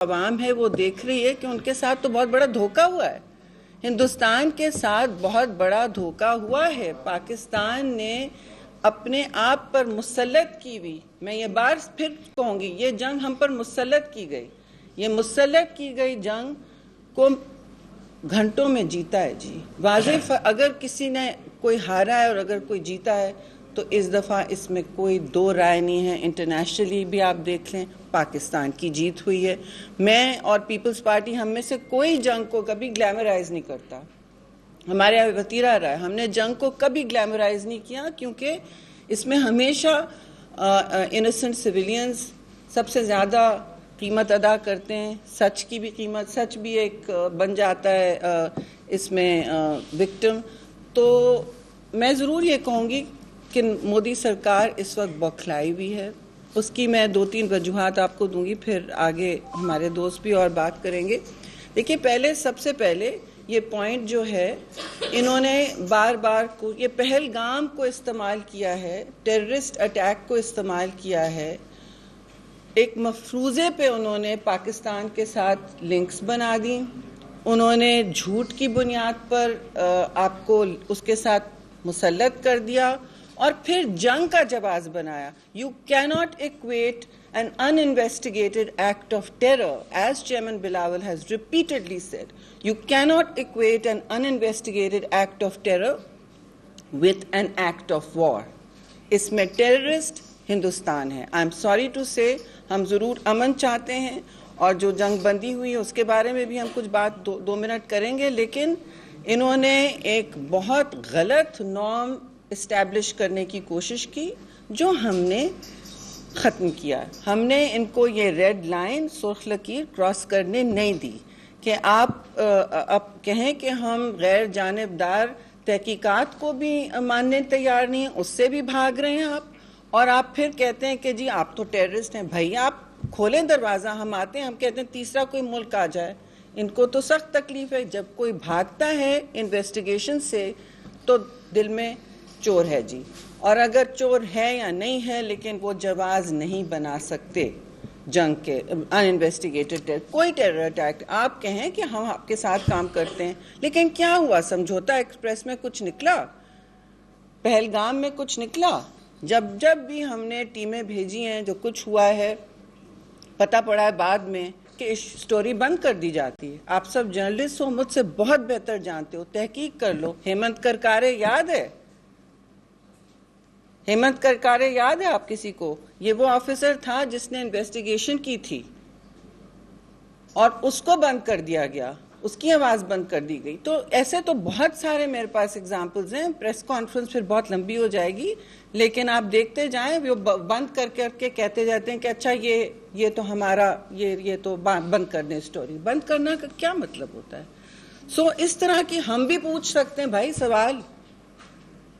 عوام ہے وہ دیکھ رہی ہے کہ ان کے ساتھ تو بہت بڑا دھوکہ ہوا ہے، ہندوستان کے ساتھ بہت بڑا دھوکہ ہوا ہے۔ پاکستان نے اپنے آپ پر مسلط کی ہوئی، میں یہ بار پھر کہوں گی، یہ جنگ ہم پر مسلط کی گئی، یہ مسلط کی گئی جنگ کو گھنٹوں میں جیتا ہے جی۔ واضح اگر کسی نے کوئی ہارا ہے اور اگر کوئی جیتا ہے تو اس دفعہ اس میں کوئی دو رائے نہیں ہے۔ انٹرنیشنلی بھی آپ دیکھ لیں پاکستان کی جیت ہوئی ہے۔ میں اور پیپلز پارٹی ہم میں سے کوئی جنگ کو کبھی گلیمرائز نہیں کرتا، ہمارے یہاں وطیرہ رہا ہے، ہم نے جنگ کو کبھی گلیمرائز نہیں کیا، کیونکہ اس میں ہمیشہ انوسنٹ سویلینز سب سے زیادہ قیمت ادا کرتے ہیں۔ سچ کی بھی قیمت، سچ بھی ایک بن جاتا ہے اس میں وکٹم۔ تو میں ضرور یہ کہوں گی کہ مودی سرکار اس وقت بوکھلائی بھی ہے، اس کی میں 2-3 وجوہات آپ کو دوں گی، پھر آگے ہمارے دوست بھی اور بات کریں گے۔ دیکھیے سب سے پہلے یہ پوائنٹ جو ہے، انہوں نے بار بار یہ پہلگام کو استعمال کیا ہے، ٹیررسٹ اٹیک کو استعمال کیا ہے، ایک مفروضے پہ انہوں نے پاکستان کے ساتھ لنکس بنا دی، انہوں نے جھوٹ کی بنیاد پر آپ کو اس کے ساتھ مسلط کر دیا اور پھر جنگ کا جواز بنایا۔ You cannot equate an uninvestigated act of terror, as Chairman Bilawal has repeatedly said. You cannot equate an uninvestigated act of terror with an act of war. اس میں ٹیررسٹ ہندوستان ہے۔ I'm sorry to say ہم ضرور امن چاہتے ہیں اور جو جنگ بندی ہوئی ہے اس کے بارے میں بھی ہم کچھ بات 2 منٹ کریں گے، لیکن انہوں نے ایک بہت غلط نارم اسٹیبلش کرنے کی کوشش کی جو ہم نے ختم کیا۔ ہم نے ان کو یہ ریڈ لائن، سرخ لکیر کراس کرنے نہیں دی کہ آپ اب کہیں کہ ہم غیر جانبدار تحقیقات کو بھی ماننے تیار نہیں ہیں، اس سے بھی بھاگ رہے ہیں آپ، اور آپ پھر کہتے ہیں کہ جی آپ تو ٹیررسٹ ہیں۔ بھائی آپ کھولیں دروازہ، ہم آتے ہیں، ہم کہتے ہیں تیسرا کوئی ملک آ جائے۔ ان کو تو سخت تکلیف ہے، جب کوئی بھاگتا ہے انویسٹیگیشن سے تو دل میں چور ہے جی، اور اگر چور ہے یا نہیں ہے لیکن وہ جواز نہیں بنا سکتے جنگ کے انویسٹیگیٹڈ کوئی ٹیرر اٹیک۔ آپ کہیں کہ ہم آپ کے ساتھ کام کرتے ہیں، لیکن کیا ہوا؟ سمجھوتا ایکسپریس میں کچھ نکلا؟ پہلگام میں کچھ نکلا؟ جب بھی ہم نے ٹیمیں بھیجی ہیں، جو کچھ ہوا ہے پتہ پڑا ہے بعد میں کہ سٹوری بند کر دی جاتی ہے۔ آپ سب جرنلسٹ ہو، مجھ سے بہت بہتر جانتے ہو، تحقیق کر لو۔ ہیمنت کرکارے یاد ہے؟ ہیمنت کرکارے یاد ہے آپ کسی کو؟ یہ وہ آفیسر تھا جس نے انویسٹیگیشن کی تھی اور اس کو بند کر دیا گیا، اس کی آواز بند کر دی گئی۔ تو ایسے تو بہت سارے میرے پاس اگزامپلز ہیں، پریس کانفرنس پھر بہت لمبی ہو جائے گی، لیکن آپ دیکھتے جائیں، وہ بند کر کے کہتے جاتے ہیں کہ اچھا یہ تو ہمارا یہ تو بند کرنے سٹوری۔ بند کرنا کا کیا مطلب ہوتا ہے؟ اس طرح کی ہم بھی پوچھ سکتے ہیں بھائی سوال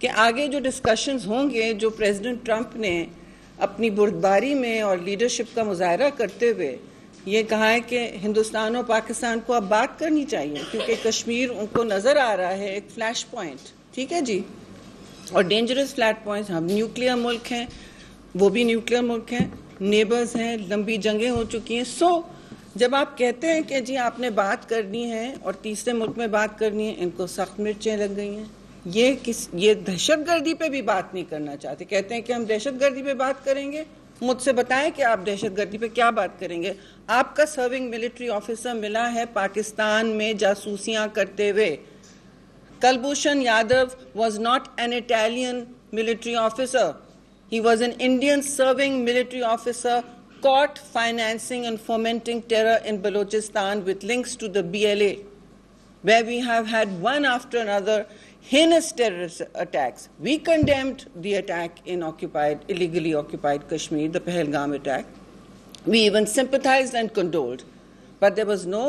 کہ آگے جو ڈسکشنز ہوں گے، جو پریزیڈنٹ ٹرمپ نے اپنی بردباری میں اور لیڈرشپ کا مظاہرہ کرتے ہوئے یہ کہا ہے کہ ہندوستان اور پاکستان کو اب بات کرنی چاہیے، کیونکہ کشمیر ان کو نظر آ رہا ہے ایک فلیش پوائنٹ، ٹھیک ہے جی، اور ڈینجرس فلیٹ پوائنٹس۔ ہم نیوکلیر ملک ہیں، وہ بھی نیوکلیر ملک ہیں، نیبرز ہیں، لمبی جنگیں ہو چکی ہیں۔ جب آپ کہتے ہیں کہ جی آپ نے بات کرنی ہے اور تیسرے ملک میں بات کرنی ہے، ان کو سخت مرچیں لگ گئی ہیں۔ یہ دہشت گردی پہ بھی بات نہیں کرنا چاہتے، کہتے ہیں کہ ہم دہشت گردی پہ بات کریں گے۔ مجھ سے بتائیں کہ آپ دہشت گردی پہ کیا بات کریں گے؟ آپ کا سرونگ ملٹری آفیسر ملا ہے پاکستان میں جاسوسیاں کرتے ہوئے۔ Kulbhushan Yadav was not an Italian military officer. He was an Indian serving military officer caught financing and fomenting terror in Balochistan with links to the BLA, where we have had one after another heinous terrorist attacks. We condemned the attack in illegally occupied Kashmir, the Pahalgam attack. We even sympathized and condoled. But there was no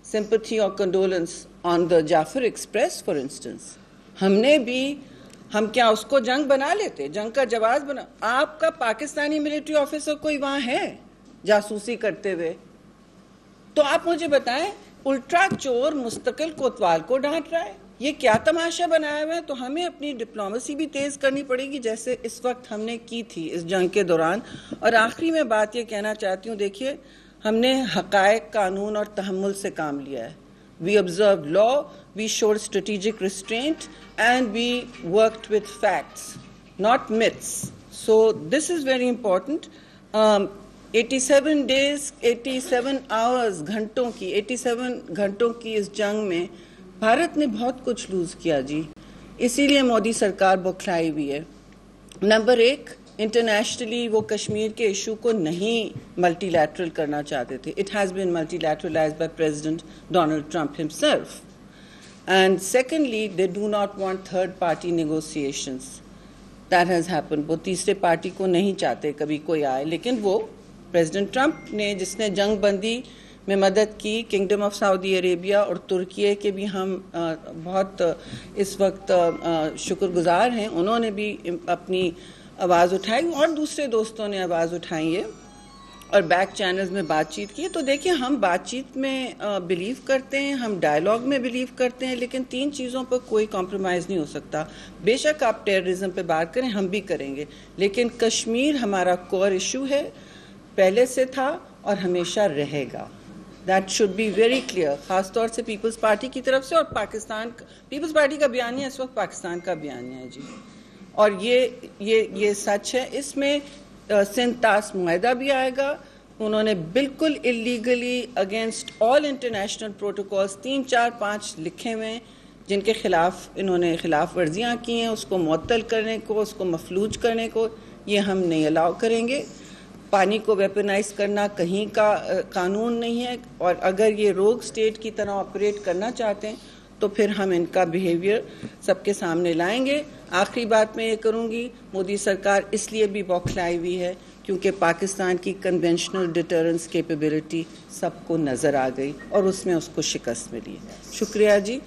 sympathy or condolence on the Jafar Express, for instance. ہم کیا اس کو جنگ بنا لیتے؟ جنگ کا جواز بنا؟ آپ کا پاکستانی ملٹری آفیسر کوئی وہاں ہے جاسوسی کرتے ہوئے؟ تو آپ مجھے بتائیں، الٹرا چور مستقل کوتوال کو ڈانٹ رہا ہے، یہ کیا تماشا بنایا ہوا ہے؟ تو ہمیں اپنی ڈپلومیسی بھی تیز کرنی پڑے گی، جیسے اس وقت ہم نے کی تھی اس جنگ کے دوران۔ اور آخری میں بات یہ کہنا چاہتی ہوں، دیکھیے ہم نے حقائق، قانون اور تحمل سے کام لیا ہے. We observed law, we showed strategic restraint, and we worked with facts, not myths. So this is very important. 87 days, 87 hours, گھنٹوں کی 87 گھنٹوں کی اس جنگ میں بھارت نے بہت کچھ لوز کیا جی. اسی لیے مودی سرکار بوکھلائی ہوئی ہے. نمبر 1, انٹرنیشنلی وہ کشمیر کے ایشو کو نہیں ملٹی لیٹرل کرنا چاہتے تھے. It has been multilateralized by President Donald Trump himself. And secondly they do not want third party negotiations. That has happen. وہ تیسرے پارٹی کو نہیں چاہتے کبھی کوئی آئے. لیکن وہ پریزیڈنٹ ٹرمپ نے جس نے جنگ بندی میں مدد کی، کنگڈم آف سعودی عربیہ اور ترکیے کے بھی ہم بہت اس وقت شکر گزار ہیں. انہوں نے بھی اپنی آواز اٹھائی اور دوسرے دوستوں نے آواز اٹھائی ہے اور بیک چینلز میں بات چیت کی. تو دیکھیں ہم بات چیت میں بلیو کرتے ہیں، ہم ڈائلاگ میں بلیو کرتے ہیں، لیکن 3 چیزوں پر کوئی کمپرومائز نہیں ہو سکتا. بے شک آپ ٹیررزم پہ بات کریں، ہم بھی کریں گے، لیکن کشمیر ہمارا کور ایشو ہے، پہلے سے تھا اور ہمیشہ رہے گا. That should be very clear, خاص طور سے پیپلز پارٹی کی طرف سے. اور پاکستان پیپلز پارٹی کا بیانیہ اس وقت پاکستان کا بیانیہ ہے جی، اور یہ سچ ہے. اس میں سندھ طاس معاہدہ بھی آئے گا. انہوں نے بالکل اللیگلی اگینسٹ آل انٹرنیشنل پروٹوکولز 3, 4, 5 لکھے ہوئے ہیں جن کے خلاف انہوں نے خلاف ورزیاں کی ہیں. اس کو معطل کرنے کو، اس کو مفلوج کرنے کو یہ ہم نہیں الاؤ کریں گے. پانی کو ویپنائز کرنا کہیں کا قانون نہیں ہے، اور اگر یہ روگ سٹیٹ کی طرح آپریٹ کرنا چاہتے ہیں تو پھر ہم ان کا بیہیویئر سب کے سامنے لائیں گے. آخری بات میں یہ کروں گی، مودی سرکار اس لیے بھی بوکھلائی ہوئی ہے کیونکہ پاکستان کی کنونشنل ڈیٹرنس کیپیبلٹی سب کو نظر آ گئی اور اس میں اس کو شکست ملی. شکریہ جی.